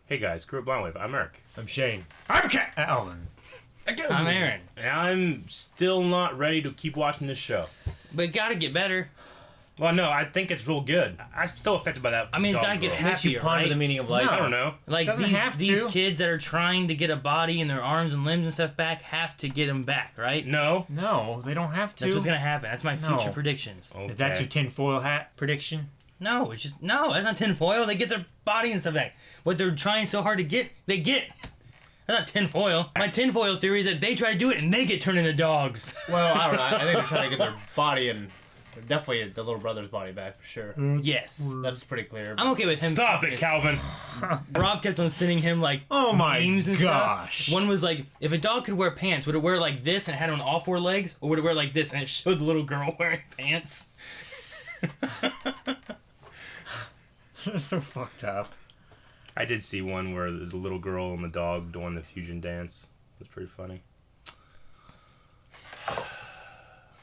Hey guys, Crew Blindwave. I'm Eric. I'm Shane. I'm Cat. Alan. I'm Aaron. And I'm still not ready to keep watching this show. But it gotta get better. Well, no, I think it's real good. I'm still affected by that. I mean, it's dog gotta get girl. Makes you happier, ponder right? the meaning of life. I don't know. Like Doesn't have these to. kids that are trying to get a body and their arms and limbs and stuff back have to get them back, right? No. No, they don't have to. That's what's gonna happen. That's my future No. predictions. Okay. Is that your tinfoil hat prediction? No, it's just that's not tinfoil. They get their body and stuff back. What they're trying so hard to get, they get. That's not tinfoil. My tinfoil theory is that they try to do it and they get turned into dogs. Well, I don't know. I think they're trying to get their body and definitely the little brother's body back for sure. Yes. That's pretty clear. I'm okay with him. Stop it, Calvin. Rob kept on sending him like Oh my memes and gosh. stuff. One was like, if a dog could wear pants, would it wear like this and had it on all four legs, or would it wear like this and it showed the little girl wearing pants? That's so fucked up. I did see one where there's a little girl and the dog doing the fusion dance. It was pretty funny.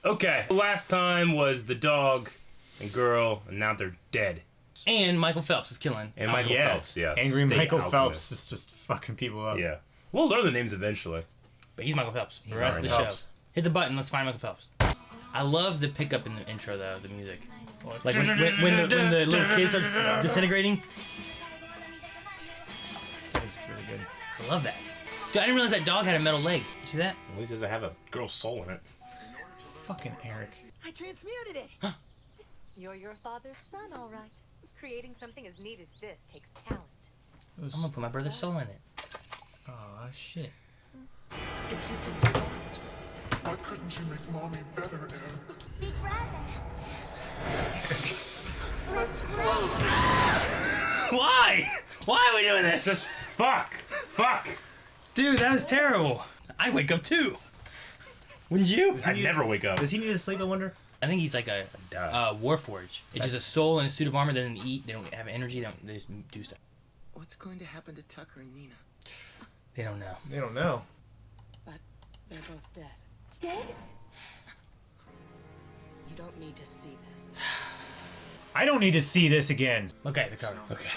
Okay, last time was the dog and girl, and now they're dead. And Michael Phelps is killing. And Michael Yes. Phelps, yeah. Angry State Michael alchemist. Phelps is just fucking people up. Yeah. We'll learn the names eventually. But he's Michael Phelps for the He's rest of the Michael show. Phelps. Hit the button, let's find Michael Phelps. I love the pickup in the intro though, the music. Like when the little kids are disintegrating. That's really good. I love that. Dude, I didn't realize that dog had a metal leg. You see that? At least it doesn't have a girl's soul in it. Fucking Eric. I transmuted it. You're your father's son, all right. Creating something as neat as this takes talent. I'm gonna put my brother's soul in it. Oh shit. If you can do that, why couldn't you make mommy better, Aaron? Big brother. Let's play. Why? Why are we doing this? Just fuck. Dude, that was terrible. I wake up too. Wouldn't you? I'd never wake up. Does he need to sleep, I wonder? I think he's like a Warforged. It's just a soul and a suit of armor. They don't eat. They don't have energy. They just do stuff. What's going to happen to Tucker and Nina? They don't know. They don't know. But they're both dead. Dead? You don't need to see this. I don't need to see this again. Okay, the cover. Okay.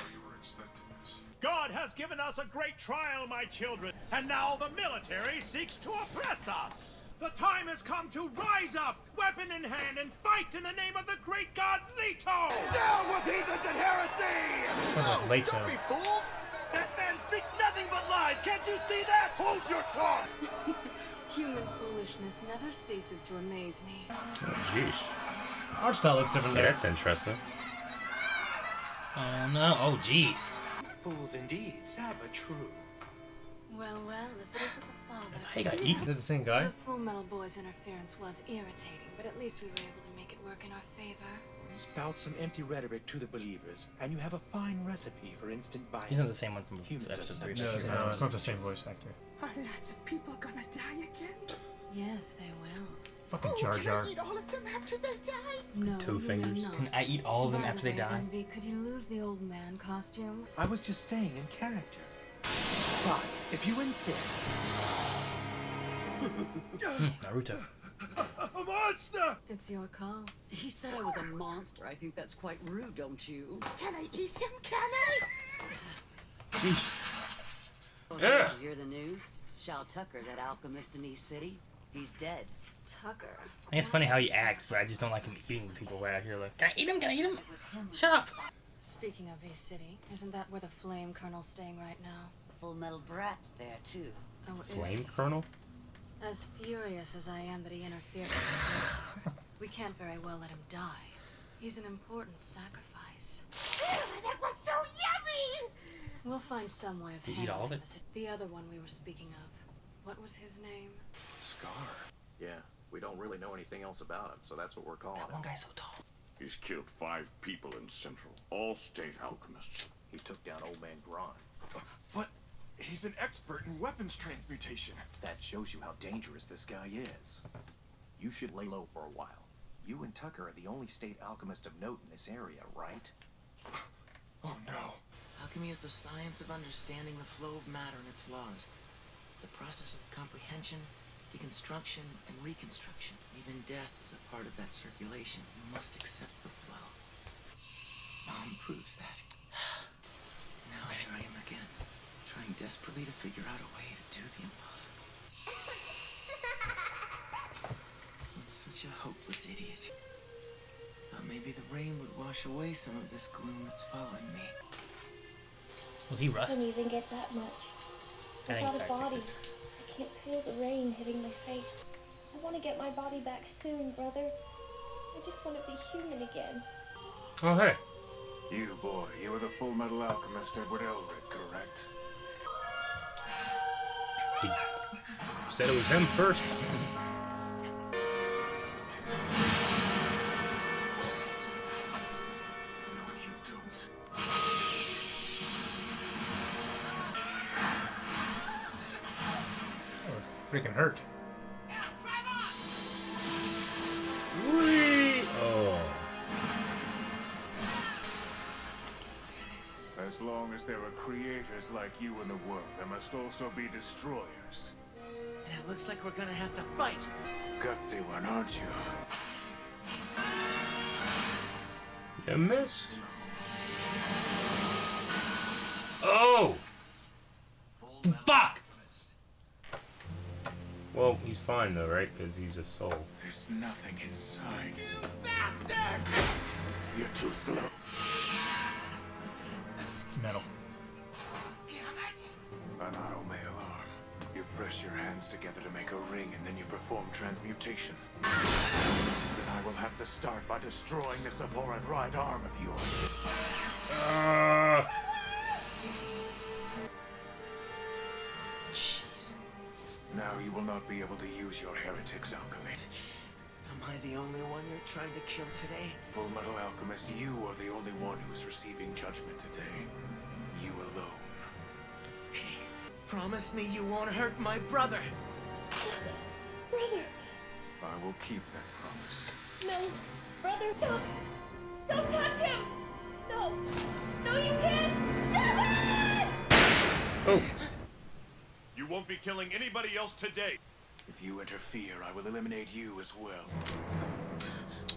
God has given us a great trial, my children, and now the military seeks to oppress us. The time has come to rise up, weapon in hand, and fight in the name of the great god Leto! Down with heathens and heresy! Sounds like Leto. Don't be fooled! That man speaks nothing but lies! Can't you see that? Hold your tongue! Human foolishness never ceases to amaze me. Oh, jeez. Art style looks different Yeah, there. that's interesting. Oh no. Oh jeez. Fools indeed, sad but true. Well, if it isn't the father. He got eaten. Is that the same guy? The Fullmetal Boy's interference was irritating, but at least we were able to make it work in our favor. Spout some empty rhetoric to the believers, and you have a fine recipe for instant violence. He's not the same one from Humans episode are 3. such No, it's not the same voice actor. Are lots of people gonna die again? Yes, they will. Fucking Oh, Jar can Jar. I eat all of them after they die? No, Two you may fingers. not. Can I eat all of them By after the they way, die? Envy, could you lose the old man costume? I was just staying in character. But if you insist. Naruto. A monster! It's your call. He said I was a monster. I think that's quite rude, don't you? Can I eat him? Can I? Oh, Yeah. did you hear the news? Shao Tucker, that alchemist in East City, he's dead. Tucker. I think it's funny how he acts, but I just don't like him eating people right out here. Like, can I eat him? Can I eat him? Shut up. Speaking of East City, isn't that where the Flame Colonel's staying right now? Full Metal Brat's there, too. Oh, is Flame he? Colonel? As furious as I am that he interfered with me, we can't very well let him die. He's an important sacrifice. That was so yummy! We'll find some way of Did you eat all of handling it? this. The other one we were speaking of. What was his name? Scar. Yeah, we don't really know anything else about him, so that's what we're calling That one him. guy's so tall. He's killed 5 people in Central, all state alchemists. He took down Old Man Grind. But he's an expert in weapons transmutation. That shows you how dangerous this guy is. You should lay low for a while. You and Tucker are the only state alchemist of note in this area, right? Oh no. Alchemy is the science of understanding the flow of matter and its laws. The process of comprehension, deconstruction, and reconstruction. Even death is a part of that circulation. You must accept the flow. Mom proves that. Now here I am again. desperately to figure out a way to do the impossible. I'm such a hopeless idiot. Thought maybe the rain would wash away some of this gloom that's following me. Will he I rust? couldn't even get that much. I think Without a that fix body, it. I can't feel the rain hitting my face. I want to get my body back soon, brother. I just want to be human again. Oh, hey. You, boy, you were the Fullmetal Alchemist Edward Elric, correct? He said it was him first. No, you don't. That was freaking hurt. Whee! Oh. As long as there are creators like you in the world, there must also be destroyers. And it looks like we're gonna have to fight. Gutsy one, aren't you? You missed. Oh! Fuck! Well, he's fine though, right? Because he's a soul. There's nothing inside. You bastard! You're too slow. Metal. Damn it! An auto mail arm. You press your hands together to make a ring, and then you perform transmutation. Then I will have to start by destroying this abhorrent right arm of yours. Now you will not be able to use your heretic's alchemy. Am I the only one you're trying to kill today? Fullmetal Alchemist, you are the only one who's receiving judgment today. You alone. Okay. Promise me you won't hurt my brother. Brother! I will keep that promise. No! Brother, stop! Don't touch him! No! No, you can't! Stop it! Oh. You won't be killing anybody else today. If you interfere, I will eliminate you as well.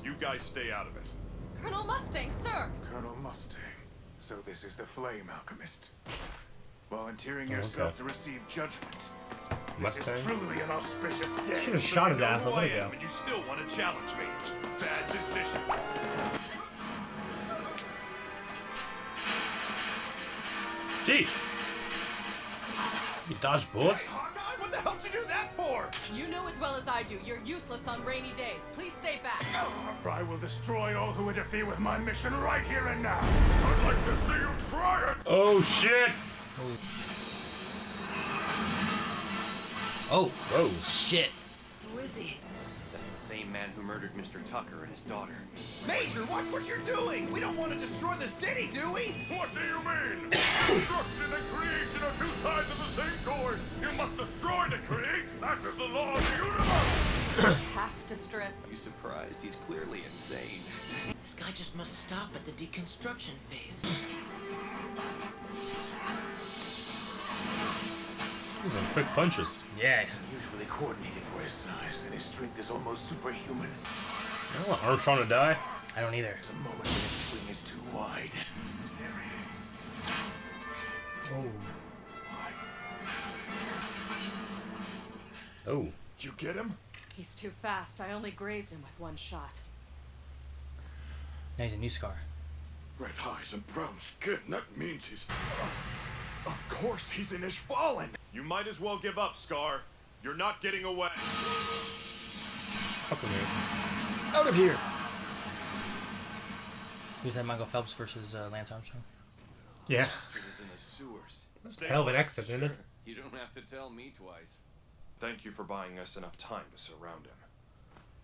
You guys stay out of it. Colonel Mustang, sir! Colonel Mustang. So this is the Flame Alchemist. Volunteering yourself to receive judgment. This Mustang? is truly an auspicious day. Should have shot his ass a Who I little am, ago. and you still want to challenge me. Bad decision. Jeez. You dodged bullets? What the hell did you do that for? You know as well as I do, you're useless on rainy days. Please stay back. I will destroy all who interfere with my mission right here and now. I'd like to see you try it. Oh shit! Oh, Whoa. shit. Who is he? That's the same man who murdered Mr. Tucker and his daughter. Major, watch what you're doing. We don't want to destroy the city, do we? What do you mean? Destruction and creation are two sides of the same coin. You must destroy to create. That is the law of the universe. Have to strip. Are you surprised? He's clearly insane. This guy just must stop at the deconstruction phase. These are quick punches. Yeah. Usually coordinated for his size, and his strength is almost superhuman. I don't want Armstrong to die. I don't either. There's a moment when his swing is too wide. Oh. You get him? He's too fast. I only grazed him with one shot. Now he's a new scar. Red eyes and brown skin. That means he's... Of course he's in Ishvalan. You might as well give up, Scar. You're not getting away. Fuck with me. Out of here! Who's that, Michael Phelps versus Lance Armstrong? Yeah. He was in the sewers. Stay Hell of an away. exit, isn't it? You don't have to tell me twice. Thank you for buying us enough time to surround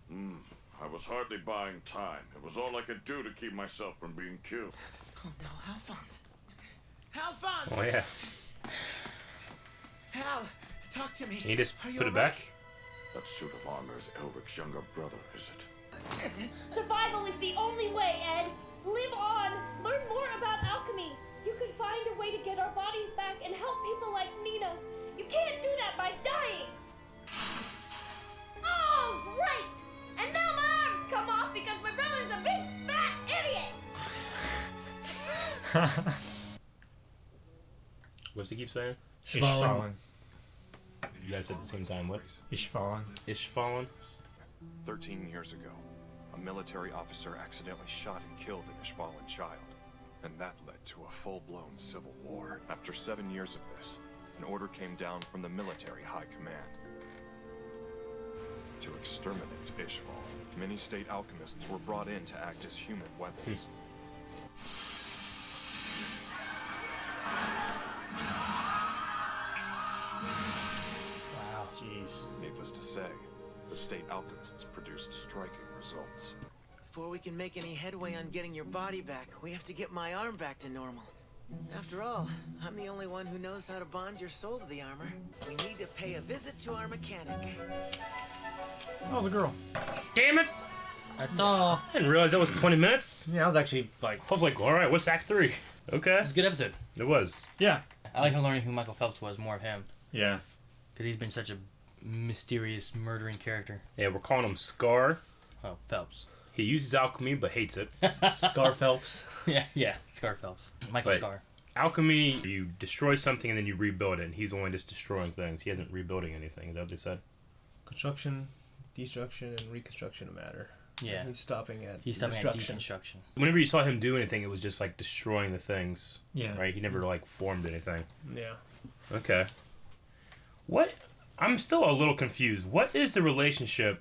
him. I was hardly buying time. It was all I could do to keep myself from being killed. Oh no, Alphonse! Alphonse! Oh yeah. Hal, talk to me. Can you just Are you put it alright? back? That suit of armor is Elric's younger brother, is it? Survival is the only way, Ed! Live on! Learn more about alchemy! You can find a way to get our bodies back and help people like Nino. You can't do that by dying! Oh, great! And now my arms come off because my brother's a big fat idiot! What's he keep saying? Ishvalan. You guys said at the same time. What? Ishvalan. Ishvalan? 13 years ago, a military officer accidentally shot and killed an Ishvalan child. And that led to a full-blown civil war. After 7 years of this, an order came down from the military high command to exterminate Ishval. Many state alchemists were brought in to act as human weapons. Wow. Jeez. Needless to say, the state alchemists produced striking results. Before we can make any headway on getting your body back, we have to get my arm back to normal. After all, I'm the only one who knows how to bond your soul to the armor. We need to pay a visit to our mechanic. Oh, the girl. Damn it! That's all. I didn't realize that was 20 minutes. Yeah, I was actually like... I was like, alright, what's Act 3? Okay. It's a good episode. It was. Yeah. I like learning who Michael Phelps was, more of him. Yeah. Because he's been such a mysterious, murdering character. Yeah, we're calling him Scar. Oh, Phelps. He uses alchemy, but hates it. Scar Phelps. Yeah, Scar Phelps. Michael But- Scar. Alchemy, you destroy something and then you rebuild it, and he's only just destroying things. He isn't rebuilding anything. Is that what they said? Construction, destruction, and reconstruction of matter. Yeah. He's stopping at He's stopping at destruction. deconstruction. Whenever you saw him do anything, it was just like destroying the things. Yeah. Right? He never like formed anything. Yeah. Okay. What? I'm still a little confused. What is the relationship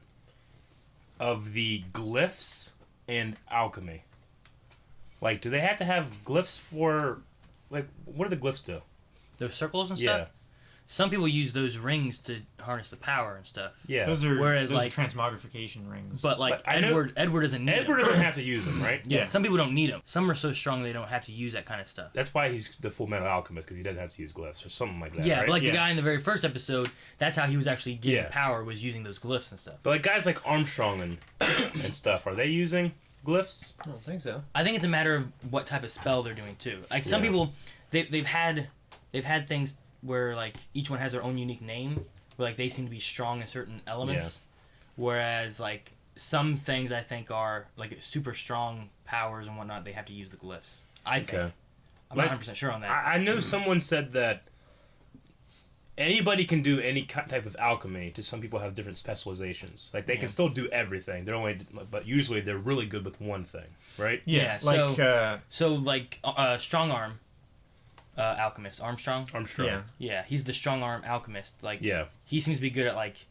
of the glyphs and alchemy? Like, do they have to have glyphs for... Like, what do the glyphs do? Those circles and stuff? Yeah. Some people use those rings to harness the power and stuff. Yeah. Those are Whereas, those like- are transmogrification rings. But, like, But I know- Edward doesn't need Edward them. doesn't have to use them, right? Yeah, some people don't need them. Some are so strong they don't have to use that kind of stuff. That's why he's the Fullmetal Alchemist, because he doesn't have to use glyphs or something like that, Yeah, right? but like Yeah. the guy in the very first episode, that's how he was actually getting Yeah. power, was using those glyphs and stuff. But like guys like Armstrong and stuff, are they using glyphs? I don't think so. I think it's a matter of what type of spell they're doing too. Like some Yeah. people, they've had things where like each one has their own unique name, where like they seem to be strong in certain elements, whereas like some things I think are like super strong powers and whatnot, they have to use the glyphs. I think. Okay. I'm not Like, 100% sure on that. I know someone said that anybody can do any type of alchemy. Just some people have different specializations. Like they can still do everything. They're only, but usually they're really good with one thing, right? Yeah, like So like strong arm alchemist Armstrong. Armstrong. yeah. Yeah, he's the strong arm alchemist. Like Yeah. he seems to be good at like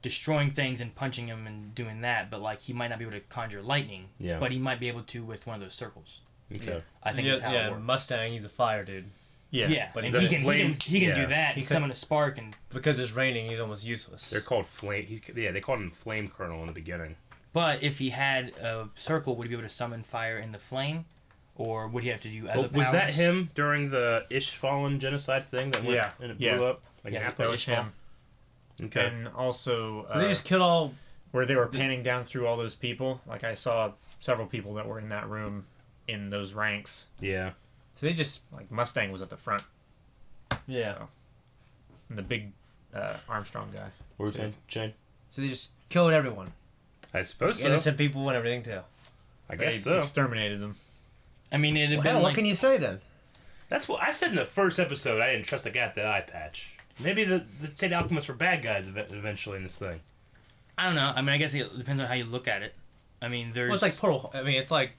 destroying things and punching them and doing that, but like he might not be able to conjure lightning. Yeah. But he might be able to with one of those circles. Okay. I think that's how it works. Mustang, he's a fire dude. Yeah, But he he does can flames- he can yeah. do that He and could- summon a spark and. Because it's raining, he's almost useless. They're called flame. They called him Flame Colonel in the beginning. But if he had a circle, would he be able to summon fire in the flame, or would he have to do other powers? Was that him during the Ishvalan genocide thing that went Yeah. and it Yeah. blew up? Like Yeah, an that apple? was him. Okay. And also, So they just killed all. where they were panning down through all those people. Like I saw several people that were in that room in those ranks. Yeah. So they just like Mustang was at the front, Yeah. and the big Armstrong guy. What were you saying, Shane? So they just killed everyone. I suppose so. Innocent people and everything too. I They guess so. exterminated them. I mean, it'd Well, been hell, like what can you say then? That's what I said in the first episode. I didn't trust the guy at the eye patch. Maybe the state alchemists were bad guys eventually in this thing. I don't know. I mean, I guess it depends on how you look at it. I mean, there's Well, it's like Pearl. I mean, it's like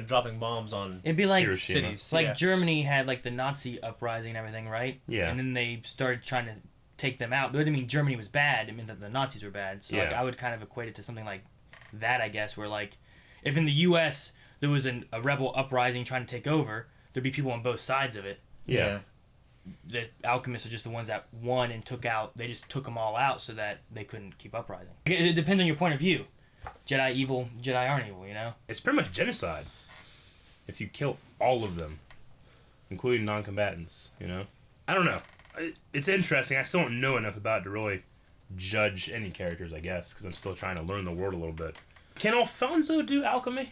dropping bombs on it'd be like Hiroshima. cities. like yeah. Germany had like the Nazi uprising and everything, right? Yeah. And then they started trying to take them out. But it didn't mean Germany was bad. It meant that the Nazis were bad. So like Yeah. I would kind of equate it to something like that, I guess, where like if in the U.S. there was a rebel uprising trying to take over, there'd be people on both sides of it. Yeah. The alchemists are just the ones that won and took out. They just took them all out so that they couldn't keep uprising. It depends on your point of view. Jedi evil, Jedi aren't evil, you know? It's pretty much genocide. If you kill all of them, including non-combatants, I don't know. It's interesting. I still don't know enough about it to really judge any characters, I guess, because I'm still trying to learn the world a little bit. Can Alfonso do alchemy?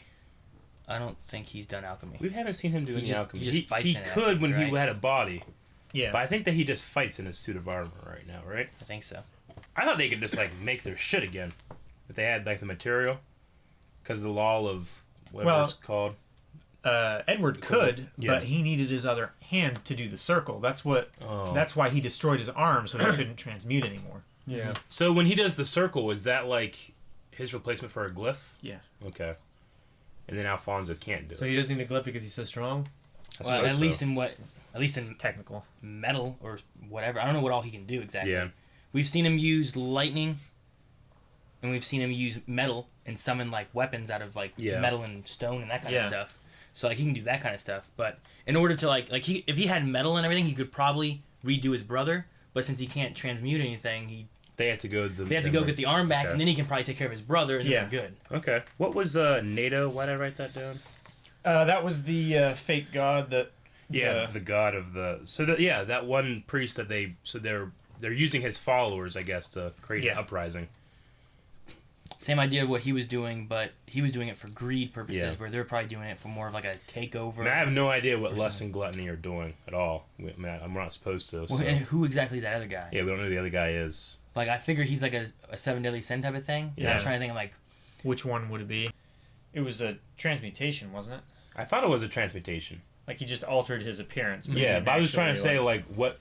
I don't think he's done alchemy. We haven't seen him do any just- alchemy. he just fights he in it, I could think, when he right? had a body, Yeah. but I think that he just fights in his suit of armor right now, right? I think so. I thought they could just make their shit again if they had the material, because the law of whatever Well- it's called. Edward could, Yeah. but he needed his other hand to do the circle. That's why he destroyed his arm, so he couldn't transmute anymore. Yeah. So when he does the circle, is that like his replacement for a glyph? Yeah. Okay. And then Alfonso can't do So it. he doesn't need a glyph because he's so strong? Well, at least in technical metal or whatever. I don't know what all he can do exactly. Yeah. We've seen him use lightning, and we've seen him use metal and summon like weapons out of like metal and stone and that kind of stuff. So like he can do that kind of stuff. But in order to if he had metal and everything, he could probably redo his brother. But since he can't transmute anything, they have to go. Get the arm back, and then he can probably take care of his brother, and then they're good. Okay. What was NATO? Why did I write that down? That was the fake god that. The god of the. So that one priest that they're using his followers, I guess, to create an uprising. Same idea of what he was doing, but he was doing it for greed purposes, where they're probably doing it for more of like a takeover. I mean, I have no idea what lust and gluttony are doing at all. I'm not supposed to. So. Well, and who exactly is that other guy? Yeah, we don't know who the other guy is. Like, I figure he's like a seven deadly sin type of thing. Yeah. I was trying to think of like... Which one would it be? It was a transmutation, wasn't it? I thought it was a transmutation. Like, he just altered his appearance. But I was just trying to say, what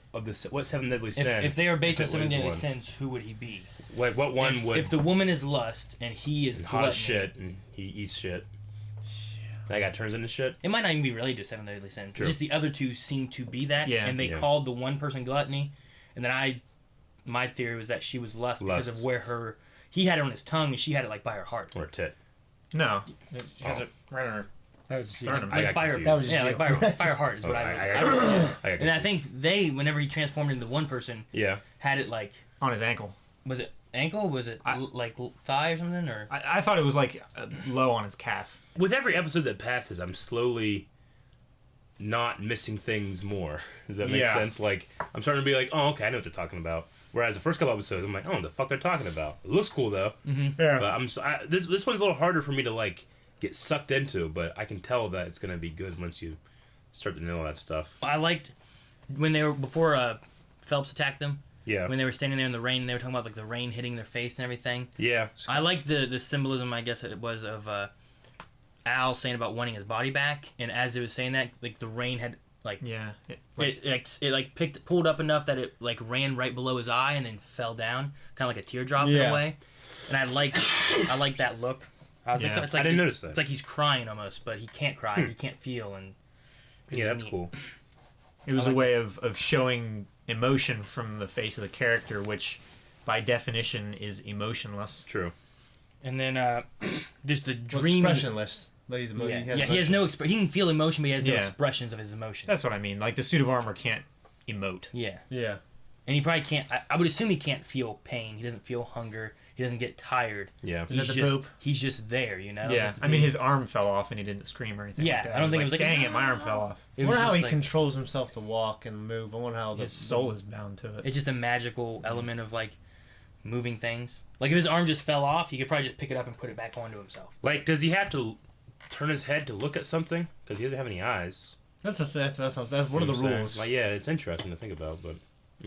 seven deadly sin... If they are based on seven deadly sins, who would he be? Like, what one would... If the woman is lust, and he is hot as shit, and he eats shit. That guy turns into shit? It might not even be related to seven deadly sins. Just the other two seem to be that, and they called the one person gluttony, and then my theory was that she was lust because of where he had it on his tongue, and she had it like by her heart. Or tit. No. She has it right on her... That was sternum. Like by her heart is what I and I think whenever he transformed into one person, had it like... On his ankle. Was it ankle? Was it like thigh or something? Or I thought it was like low on his calf. With every episode that passes, I'm slowly not missing things more. Does that make sense? Like, I'm starting to be like, oh, okay, I know what they're talking about. Whereas the first couple episodes, I'm like, oh, what the fuck they're talking about. It looks cool, though. Mm-hmm. Yeah. But this one's a little harder for me to, like, get sucked into, but I can tell that it's going to be good once you start to know all that stuff. I liked when they were, before Phelps attacked them, when they were standing there in the rain, and they were talking about, like, the rain hitting their face and everything. Yeah. I liked the symbolism, I guess it was, of Al saying about wanting his body back, and as it was saying that, like, the rain had... Like it pulled up enough that it like ran right below his eye and then fell down, kind of like a teardrop in a way. And I like that look. I was like, it's like I didn't notice that. It's like he's crying almost, but he can't cry. He can't feel, and that's cool. It was a way of showing emotion from the face of the character, which by definition is emotionless. True. And then just the dream. Expressionless. He has no he can feel emotion, but he has no expressions of his emotion. That's what I mean. Like, the suit of armor can't emote. Yeah. Yeah. And he probably can't... I would assume he can't feel pain. He doesn't feel hunger. He doesn't get tired. Yeah. Is that the poop? He's just there, you know? Yeah. I mean, his arm fell off and he didn't scream or anything like that. I don't think it was like... Dang it, my arm fell off. I wonder how he controls himself to walk and move. I wonder how his soul is bound to it. It's just a magical element of, like, moving things. Like, if his arm just fell off, he could probably just pick it up and put it back onto himself. Like, does he have to turn his head to look at something? Because he doesn't have any eyes. That's one of the rules. Like, yeah, it's interesting to think about, but...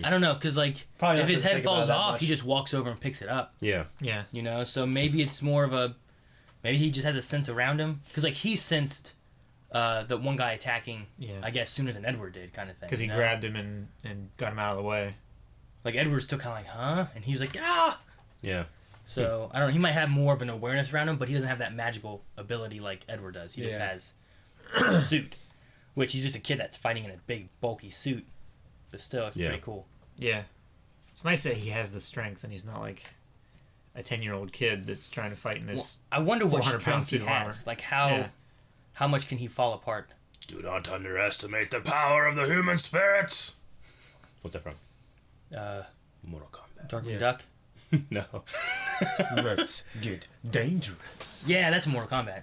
I don't know, because, like, probably if his head falls off, he just walks over and picks it up. Yeah. Yeah. You know, so maybe it's more of a... Maybe he just has a sense around him. Because, like, he sensed the one guy attacking, I guess, sooner than Edward did, kind of thing. Because he grabbed him and got him out of the way. Like, Edward's still kind of like, huh? And he was like, ah! Yeah. So, I don't know, he might have more of an awareness around him, but he doesn't have that magical ability like Edward does. He just has a suit, which he's just a kid that's fighting in a big, bulky suit. But still, it's pretty cool. Yeah. It's nice that he has the strength and he's not like a 10-year-old kid that's trying to fight in this. Well, I wonder what 400-pound strength he suit of armor. has. Like, how much can he fall apart? Do not underestimate the power of the human spirit. What's that from? Mortal Kombat. Darkwing Duck? No. Let's get dangerous. Yeah, that's Mortal Kombat.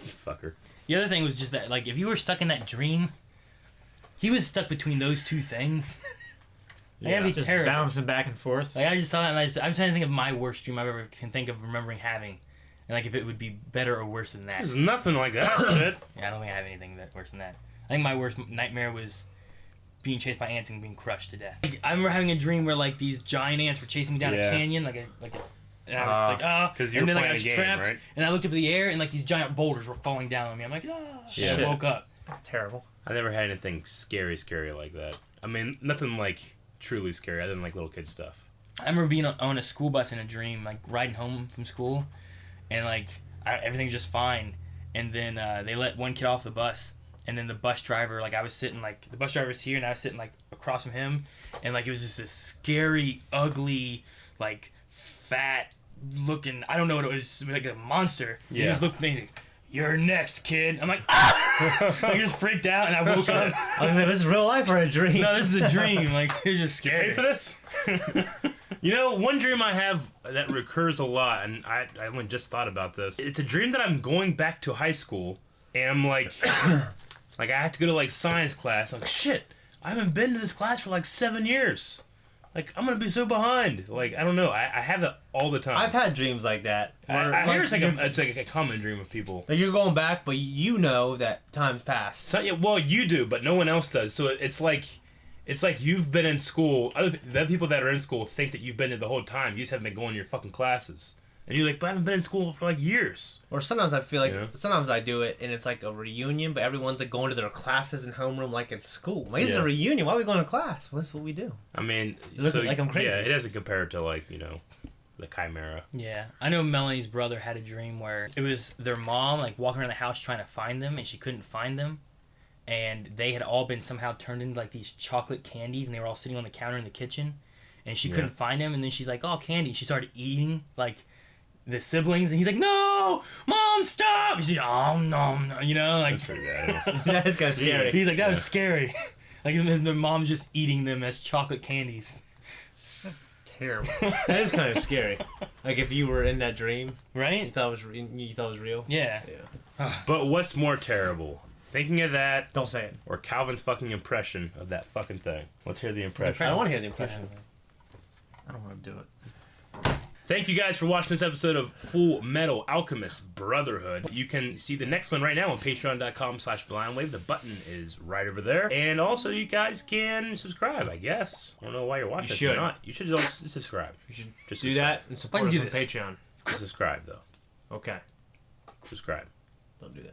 You fucker. The other thing was just that, like, if you were stuck in that dream, he was stuck between those two things. That'd be just terrible. bouncing back and forth. Like, I just saw that, and I'm trying to think of my worst dream I've ever can think of remembering having, and like if it would be better or worse than that. There's nothing like that shit. Yeah, I don't think I have anything that worse than that. I think my worst nightmare was being chased by ants and being crushed to death. Like, I remember having a dream where like these giant ants were chasing me down a canyon, like a And I was like, ah. 'Cause you're and then like, playing I was a game, trapped, right? and I looked up at the air, and like these giant boulders were falling down on me. I'm like, ah. Shit. And I woke up. That's terrible. I never had anything scary like that. I mean, nothing like truly scary. I didn't like little kid stuff. I remember being on a school bus in a dream, like riding home from school, and like everything's just fine. And then they let one kid off the bus, and then the bus driver, like I was sitting, like the bus driver's here, and I was sitting like across from him, and like it was just this scary, ugly, like fat looking, I don't know what it was, like a monster. Yeah. He just looked at me, he's like, "You're next, kid." I'm like, ah! I just freaked out, and I woke up. I was like, this is real life or a dream? No, this is a dream. Like, it was just You scary. ready for this? You know, one dream I have that recurs a lot, and I only just thought about this. It's a dream that I'm going back to high school, and I'm like, like I have to go to like science class. I'm like, shit, I haven't been to this class for like 7 years. Like, I'm gonna be so behind. Like, I don't know. I have that all the time. I've had dreams like that. I hear it's like a common dream of people. Like you're going back, but you know that time's passed. So, yeah, well, you do, but no one else does. So it's like you've been in school. The other people that are in school think that you've been there the whole time. You just haven't been going to your fucking classes. And you're like, but I haven't been in school for like years. Or sometimes I feel like, Yeah. sometimes I do it and it's like a reunion, but everyone's like going to their classes in homeroom like it's school. Like, it's Yeah. a reunion. Why are we going to class? Well, that's what we do. I mean, Look so, like I'm crazy. Yeah, it doesn't compare to like, you know, the Chimera. Yeah, I know Melanie's brother had a dream where it was their mom like walking around the house trying to find them, and she couldn't find them, and they had all been somehow turned into like these chocolate candies, and they were all sitting on the counter in the kitchen, and she couldn't find them, and then she's like, "Oh, candy!" She started eating like the siblings, and he's like, "No, Mom, stop!" She's like, "Oh no, no," you know, like That's pretty bad. That is kind of scary. he's like, "That was scary." Like their mom's just eating them as chocolate candies. Terrible. That is kind of scary. Like if you were in that dream, Right? you thought it was real. Yeah. But what's more terrible? Thinking of that, Don't say it. or Calvin's fucking impression of that fucking thing? Let's hear the impression. I don't want to hear the impression. I don't want to do it. Thank you guys for watching this episode of Fullmetal Alchemist Brotherhood. You can see the next one right now on patreon.com/blindwave. The button is right over there. And also, you guys can subscribe, I guess. I don't know why you're watching this or not. You should just subscribe. You should Just do subscribe. that and support Why'd us you on do this? Patreon. Just subscribe, though. Okay. Subscribe. Don't do that.